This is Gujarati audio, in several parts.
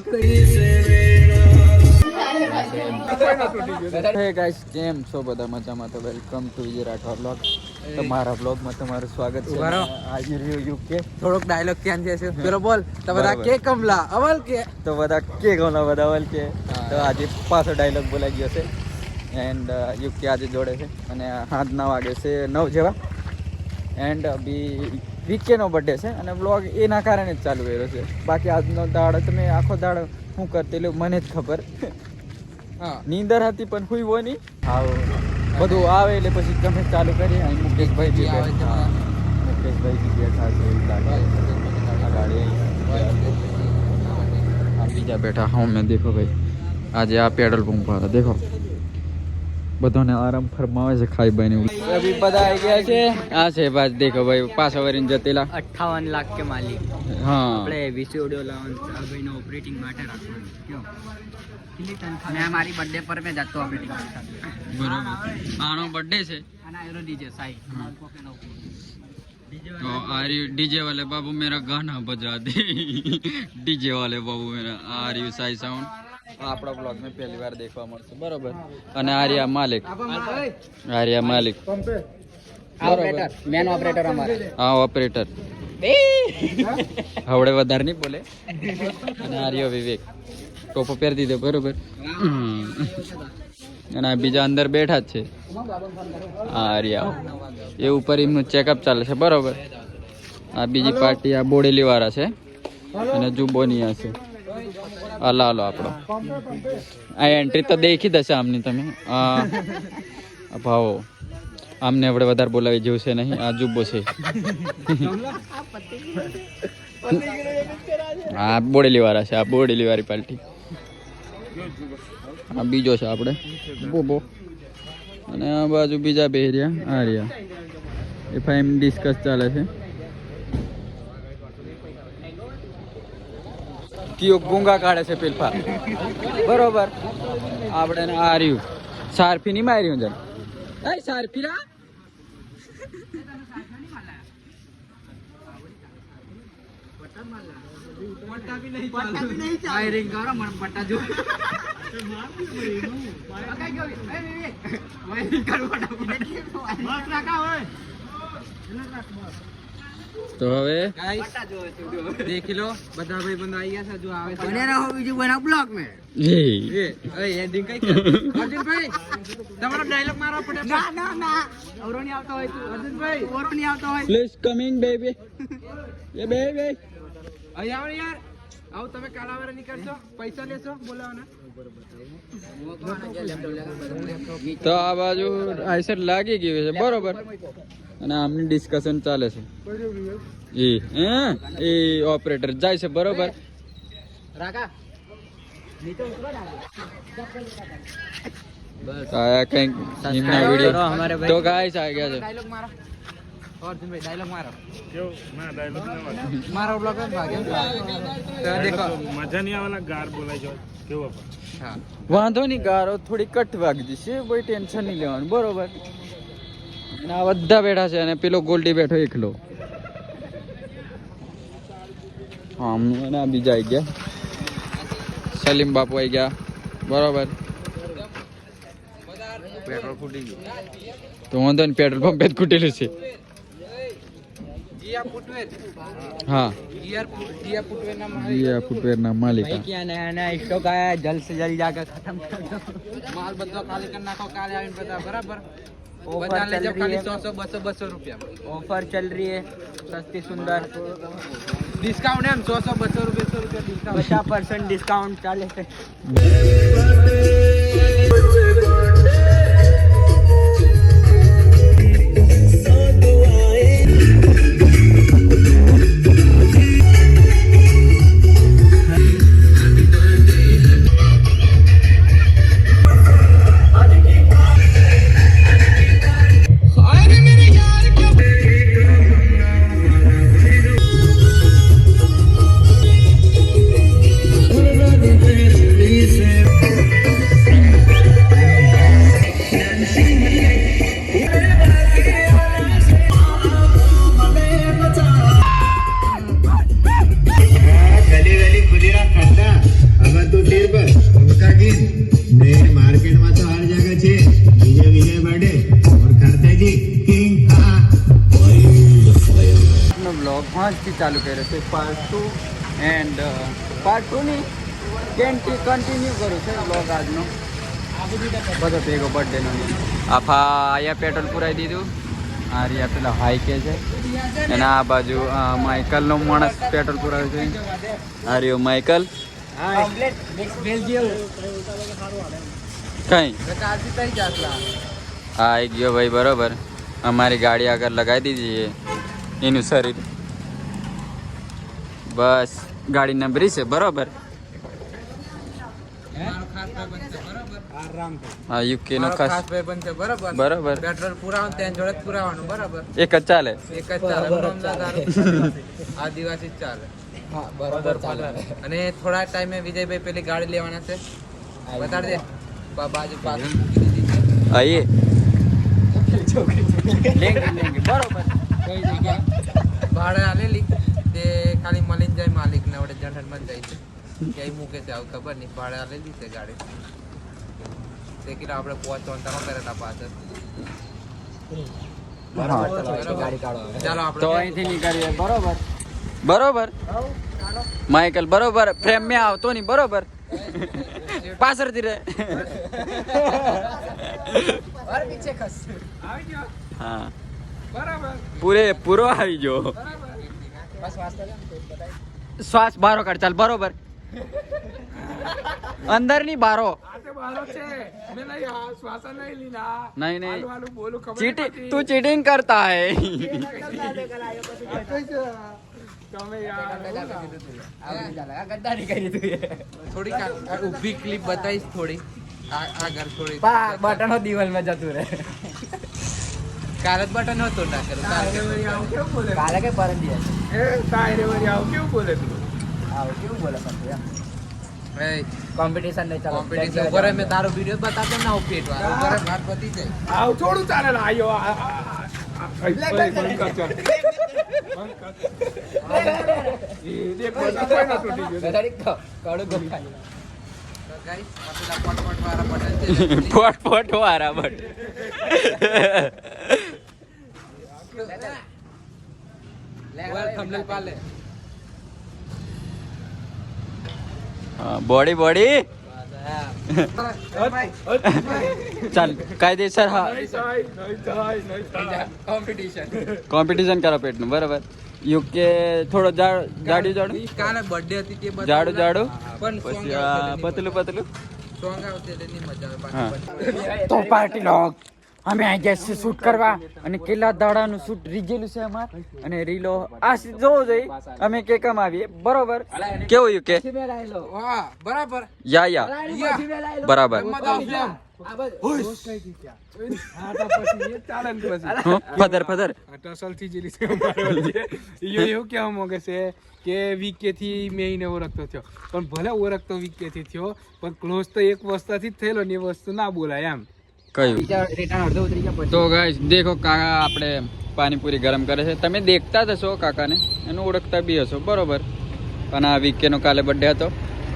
હે ગાઈસ, કેમ છો બધા? મજામાં? તો welcome to Vijay Rathwa blog. તમારા બ્લોગમાં તમારું સ્વાગત છે. આજે રહ્યો યુકે. થોડોક ડાયલોગ ક્યાં છે પેલો બોલ તો બધા કે કમલા અવલ કે તો બધા કે ગોલા બધા અવલ કે. તો આજે પાછો ડાયલોગ બોલાઈ ગયો છે એન્ડ યુકે આજે જોડે છે અને 9 વાગે છે 9 જેવા એન્ડ બી વીકેનો બર્થડે છે અને બ્લોગ એના કારણે જ ચાલુ કર્યો છે. બાકી આજનો દાડો તમે આખો દાડો શું કરતેલું મને જ ખબર. નીંદર હતી પણ હુઈ હોય નહીં. બધું આવે એટલે પછી તમે ચાલુ કરીએ. અહીં મુકેશભાઈ બી બેઠા, મુકેશભાઈ બી બેઠા છે એવું લાગે. બીજા બેઠા હા મેં દેખો ભાઈ આજે આ પેટ્રોલ પંપ વાળા દેખો બધાને આરામ ફરમાવે છે ખાઈ બાઈને. અભી બધા આવી ગયા છે. આ છે બાજ દેખો ભાઈ પાછા વરીને જતેલા 58 લાખ કે માલિક. હા આપણે વિડીયો લાવવાનું આ ભાઈનો ઓપરેટિંગ માટે રાખવાનું કયો મેં મારી બર્થડે પર મેં જાતો ઓપરેટિંગ બરોબર. આનો બર્થડે છે આના એરો ડીજે સાઈ तो आर यू डीजे वाले बाबू मेरा गाना बजा दे. डीजे वाले बाबू मेरा आर यू साई साउंड આપણા બ્લોગ में પહેલી વાર દેખવા મળશે બરોબર. અને આર્યા માલિક, આર્યા માલિક ઓપરેટર મેન ઓપરેટર અમારા. હા ઓપરેટર હવડે વધારે નહીં બોલે. અને આર્યો વિવેક ટોપો પહેરી દીધો બરોબર. અને આ બીજા અંદર બેઠા જ છે. આર્યા એ ઉપર એમનું ચેકઅપ ચાલે છે બરોબર. આ બીજી પાર્ટી આ બોડેલી વાળા છે અને જુબોની છે. હાલો હાલો આપણો આ એન્ટ્રી તો દેખી દશે આમની તમે. ભાવો આમને આપણે વધારે બોલાવી જેવું છે નહીં. આ જુબો છે. હા બોડેલી વાળા છે. આ બોડેલી વાળી પાર્ટી. આ બીજો છે આપણે બોબો. અને આ બાજુ બીજા બે રહ્યા આ રહ્યા. એમ ડિસ્કસ ચાલે છે. કયો ગુંગા કાઢે છે પેલફા બરોબર. આપણે આ રહ્યું સારફી નહીં માર્યું જન સારફી રા તો હવે દેખી લો બધા ભાઈ બંધ આવી ગયા છે. જો આવે બને રહો બીજું બના બ્લોગ મે એ એન્ડિંગ કઈ કરે અર્જુનભાઈ તમારો ડાયલોગ મારવા પડે. ના ના ના ઓરો નહીં આવતો હોય. અર્જુનભાઈ ઓરો નહીં આવતો હોય. Please coming baby A baby અહીં આવો યાર. આવો તમે કાલાવારે નીકળશો પૈસા લેશો બોલાવાના. તો આ બાજુ આઈસર લાગી ગયું છે બરોબર. અને આમની ડિસ્કશન ચાલે છે. એ ઓપરેટર જાય છે બરોબર. આયા કંઈક એમના વિડિયો તો ગાઈસ આ ગયા છે. ડાયલોગ મારો અર્જુનભાઈ ડાયલોગ મારો. કેવો ના ડાયલોગ ના મારો બ્લોગ માં ભાગે તો દેખો મજા નહીં આવવાના ગાર બોલાઈ જો કેવો હા વાંધો નહીં. ગારો થોડી કટ વાગી જશે. કોઈ ટેન્શન નહીં લેવાનું બરોબર. અને આ બધા બેઠા છે અને પેલો ગોલ્ડી બેઠો એકલો. હા અને આ બીજા આવી ગયા. સલીમ બાપુ આવી ગયા બરોબર. પેટ્રોલ ફૂટી ગયું તો વાંધો નહીં. પેટ્રોલ પંપ જ ખૂટેલું છે. हाँ जिया फुटवेयर ना मालिक क्या नया नया स्टॉक आया जल्द से जल्द जाकर खत्म कर दो. माल बदलो खाली करना को काले आविन पता बराबर. बदला ले जब खाली 100 200 रुपया ऑफर चल रही है. सस्ती सुंदर डिस्काउंट है. हम 100 200 रुपया डिस्काउंट 50% डिस्काउंट चाले है. મસ્તથી ચાલુ કર્યો છે પાર્ટ 2 એન્ડ પાર્ટ 2 ની કન્ટિન્યુ કરું છે વ્લોગ આજનો બધો ભેગો બર્થડેનો અહીંયા પેટ્રોલ પુરાઈ દીધું આ રહ્યા પેલા હાઈ કે છે અને આ બાજુ માઇકલનો માણસ પેટ્રોલ પુરાવે છે આ રહ્યો માઇકલ કઈ હા આવી ગયો ભાઈ બરોબર અમારી ગાડી આગળ લગાવી દીધી છે એનું શરીર બસ ગાડી નંબરી છે બરોબર હા યુકે નો ખાસ ભાઈબંધ છે બરાબર બરોબર પેટ્રોલ પુરાવાનું ત્યાં જોડે જ પુરાવાનું બરાબર એક જ ચાલે એક જ ચાલે આદિવાસી જ ચાલે હા બરાબર ચાલે અને થોડા ટાઈમે વિજયભાઈ પેલી ગાડી લેવાના છે બતાડ દે બાજુ પાસ આઈએ લેંગે બરોબર કઈ જગ્યા ભાડે આલેલી તે ખાલી મળીને જાય માલિક ને વડે જંઠનમાં જાય છે ક્યાંય મૂકે છે આવું ખબર નહીં ભાડે આલેલી છે ગાડી તે કિલો આપણે પહોંચવાનું કરેલા પાછળ ચાલો આપણે તો અહીંથી નીકળીએ બરોબર બરોબર માઇકલ બરોબર પ્રેમ મેં આવતો નહીં બરોબર પાછળથી રે હા પૂરો આવી ગયો શ્વાસ બારો કાઢ ચાલ બરોબર અંદર ની બારો नहीं नहीं चीटिंग तू चीटिंग करता है થોડી ઊભી ક્લિપ બતાવીશ થોડી આગળ થોડી બટન દિવાલ માં જતું રહે કાલે જ બટન હતો ના કરું કાલે કે પરમ દિવસ કેવું બોલે કોમ્પિટિશન નહીં ચાલો કોમ્પિટિશન ઉપર મેં તારો વિડિયો બતાવતો ના હું પેટ વાળો ઉપર વાત પતી જાય આવ થોડું ચાલે ને આયો પોટ વાળા બટ બોડી બોડી ચાલ કાયદેસર હા કોમ્પિટિશન કરો પેટનું બરાબર યુકે થોડો જાડું કાલે બર્થડે હતી તે જાડું પણ પછી પતલું સોંગ આવશે તેની મજા આવે તો પાર્ટી લોગ અમે આ ગયા છે શૂટ કરવા અને કેટલા દાડાનું શૂટ રીજેલું છે અમાર અને રીલો આ જોવો જોઈએ અમે કે કમ આવીએ બરોબર કેવું યુકે વાહ બરાબર યા બરાબર ફધર ટસલથી જેલી છે અમારો છે એવું કહેવા માંગે છે કે વીકે થી મેં એને ઓળખતો થયો પણ ભલે ઓળખતો વીકે થી થયો પણ ક્લોઝ તો એક વસ્તુથી જ થયેલો ને એ વસ્તુ ના બોલાય એમ કયું તો ગાઈસ દેખો કાકા આપણે પાણીપુરી ગરમ કરે છે તમે દેખતા જ હશો કાકાને એને ઓળખતા બી હશો બરોબર અને આ વીકેનો કાલે બર્થડે હતો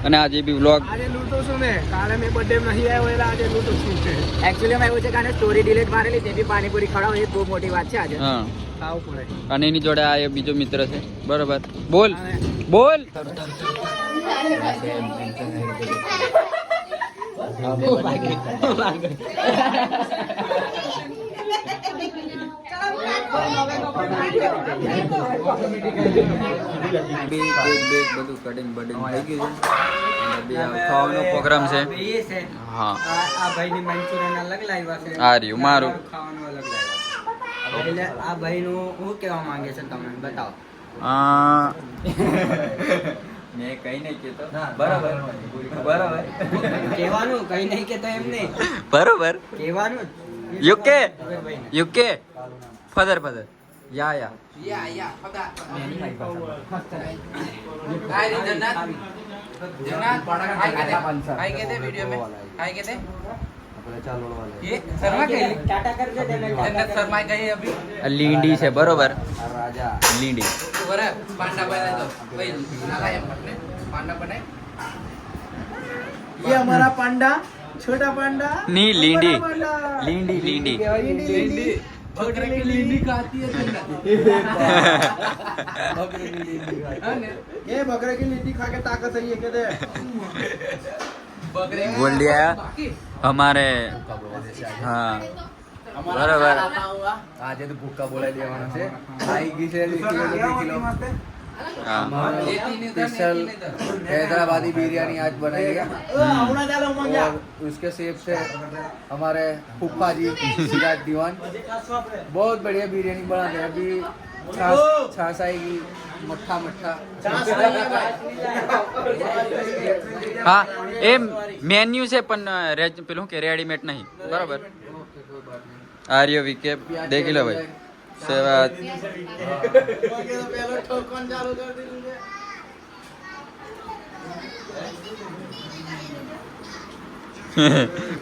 અને આજે બી વ્લોગ આજે લૂંટો છું મેં કાલે મેં બર્થડે નહીં આવ્યો એટલે આજે લૂંટો છું એકચ્યુઅલી માં એવું છે કે સ્ટોરી ડિલીટ મારેલી તે બી પાણીપુરી ખવડાવો એ બહુ મોટી વાત છે આજે હા ખાવું પડે અને એની જોડે આ બીજો મિત્ર છે બરોબર બોલ બધું કટિંગ બટિંગ થઈ ગયું છે ખાવાનો પ્રોગ્રામ છે હા આ ભાઈની મંચુરિયન અલગ લાવ્યા છે આ રહ્યું મારું ખાવાનું અલગ લાવ્યા એટલે આ ભાઈનું શું કહેવા માંગે છે તમે બતાવો મેં કઈ નહીં કેતો બરાબર કહેવાનું કઈ નહીં કેતો એમ નહીં બરોબર કહેવાનું યુકે ફધર યા પતા हाय रे जन्नत हाय कहते वीडियो में हाय कहते ये शर्मा गई टाटा कर दे जन्नत शर्मा गई अभी લીંડી છે બરોબર લીંડી बरं पांडा बनाए तो भाई नाला है पटने पांडा बनाए ये हमारा पांडा छोटा पांडा ની લીંડી बकरे की लींडी खाती है ये बकरे की लींडी खा के ताकत है ये कहते हैं बकरे बोल दिया हमारे हाँ बराबर આજે તો ભૂક્કા બોલાવી દેવાના છે આવી ગઈ છે 1 કિલો 2 કિલો हाँ स्पेशल हैदराबादी बिरयानी आज बनाई है और उसके सेब से हमारे फूफा जी सिराज दीवान बहुत बढ़िया बिरयानी बनाते हैं अभी छाछ आएगी मट्ठा मट्ठा હા એ મેન્યુ છે પણ પેલું કે રેડીમેડ નહીં બરાબર આર્યો વીકે દેખી લો ભાઈ સેવા पहले ठोकन चालू कर दी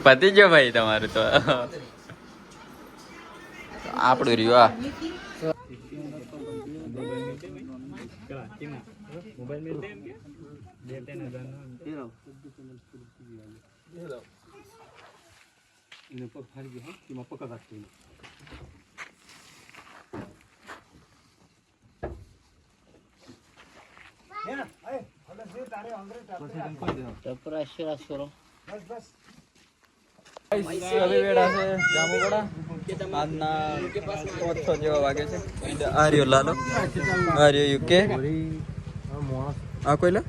પતી ગયો ભાઈ તમારું તો આપણું રહ્યું આ હવે વેડા છે જાંબુગડા આજના 5:00 જેવા વાગે છે આર્યો લાલો આર્યો યુકે આ કોઈ લા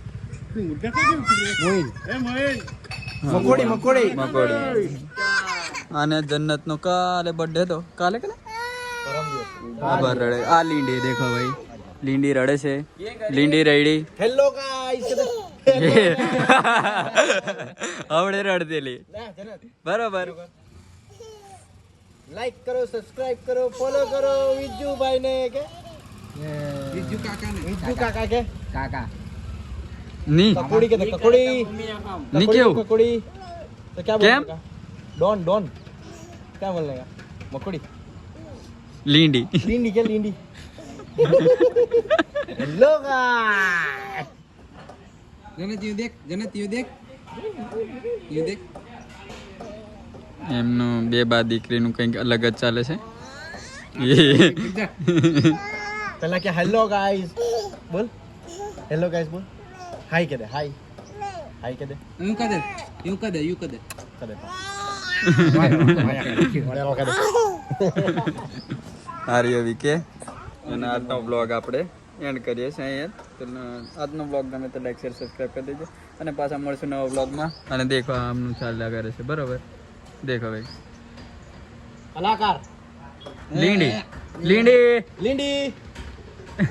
मकोड़ी मकोड़ी મકોડી આને જન્નત નો કાલે બર્થડે તો કાલે કાલે આભાર રડે આ લીંડી દેખો ભાઈ લીંડી રડે છે લીંડી રડી हेलो गाइस આવડે રડતેલી બરોબર लाइक करो सब्सक्राइब करो फॉलो करो विज्जू भाई ने के बिज्जू काका ने विज्जू काका के काका ની ककोड़ी के ककोड़ी ની કેવું ककोड़ी तो क्या કેમ? बोलेगा डॉन डॉन क्या बोलने का मकोड़ी લીંડી लींडी क्या लींडी हेलो गाइस जन्नत यू देख એમનું બે બા દીકરીનું કંઈક અલગ જ ચાલે છે पहला क्या हेलो गाइस बोल हेलो गाइस बोल हाय कह दे हाय हाय कह दे यूं कर दे कह दे हेलो कह दे આર્યો વીકે અને આજનો બ્લોગ આપણે એન્ડ કરીએ છીએ અહીંયા તો આજનો બ્લોગ ગમે તો લાઈક શેર સબસ્ક્રાઈબ કરી દેજો અને પાછા મળશું નવા બ્લોગમાં અને દેખો આમનું ચાલ્યા કરે છે બરોબર દેખો ભાઈ कलाकार લીંડી લીંડી लींडी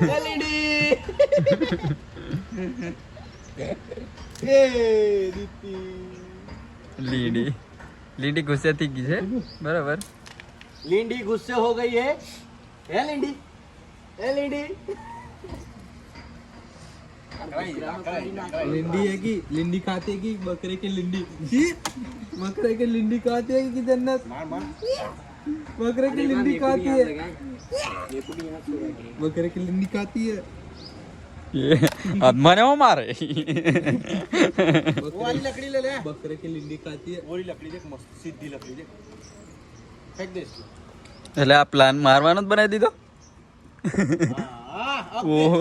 ए लींडी ए दीप्ति લીંડી લીંડી ગુસ્સે થઈ ગઈ છે બરાબર लींडी गुस्से हो गई है लींडी ए लींडी लिंडी है कि लिंडी खाते की बकरे की लिंडी बकरे की लिंडी खाते है कि जन्नत बकरे की लिंडी खाती है बकरे की लिंडी खाती है अब મને હું મારે वो वाली लकड़ी ले ले बकरे की लिंडी खाती है वाली लकड़ी देख मस्त सीधी लकड़ी देख फेंक दे इसको એટલે આ પ્લાન મારવાનો જ બનાવી દીધો ઓહો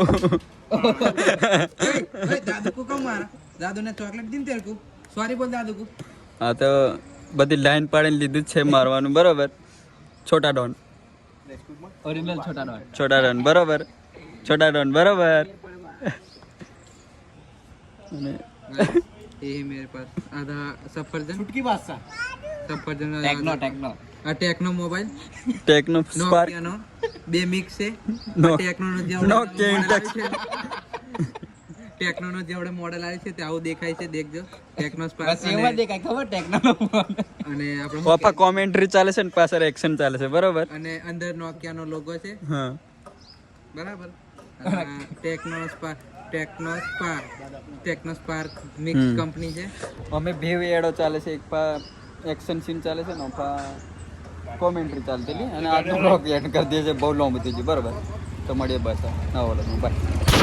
दादू को कब मारा दादू ने चॉकलेट दी तेरे को सॉरी बोल दादू को આ તો બધી લાઈન પાડીને લીધું જ છે મારવાનું બરોબર છોટા ડોન ओरिजिनल छोटा डॉन છોટા ડોન બરોબર છોટા ડોન બરોબર અને ये है मेरे पास आधा सफरजन छुटकी बादशाह सफरजन Techno Techno mobile Tecno Spark નોકિયાનો બે મિક્સ છે નો- ટેકનોનો જે નોકિયા ઇન્ટેક્સ. ટેકનોનો જે આપણે મોડેલ આવે છે તે આવું દેખાય છે દેખજો ટેકનો સ્પાર્ક બસ એમાં દેખાય ખબર ટેક્નો અને આપણે પપ્પા કોમેન્ટ્રી ચાલે છે ને પાછળ એક્શન ચાલે છે બરોબર અને અંદર નોકિયાનો લોગો છે હા બરાબર ટેકનો સ્પાર્ક મિક્સ કંપની છે અમે ભેવ એડો ચાલે છે એક પા એક્શન સીન ચાલે છે ને પા કોમેન્ટ્રી ચાલતી અને આજનો બ્લોગ એન્ડ કરી દે છે બહુ લોંગ થઈ ગયું બરોબર તો મળીએ બસ નવા બ્લોગમાં બાય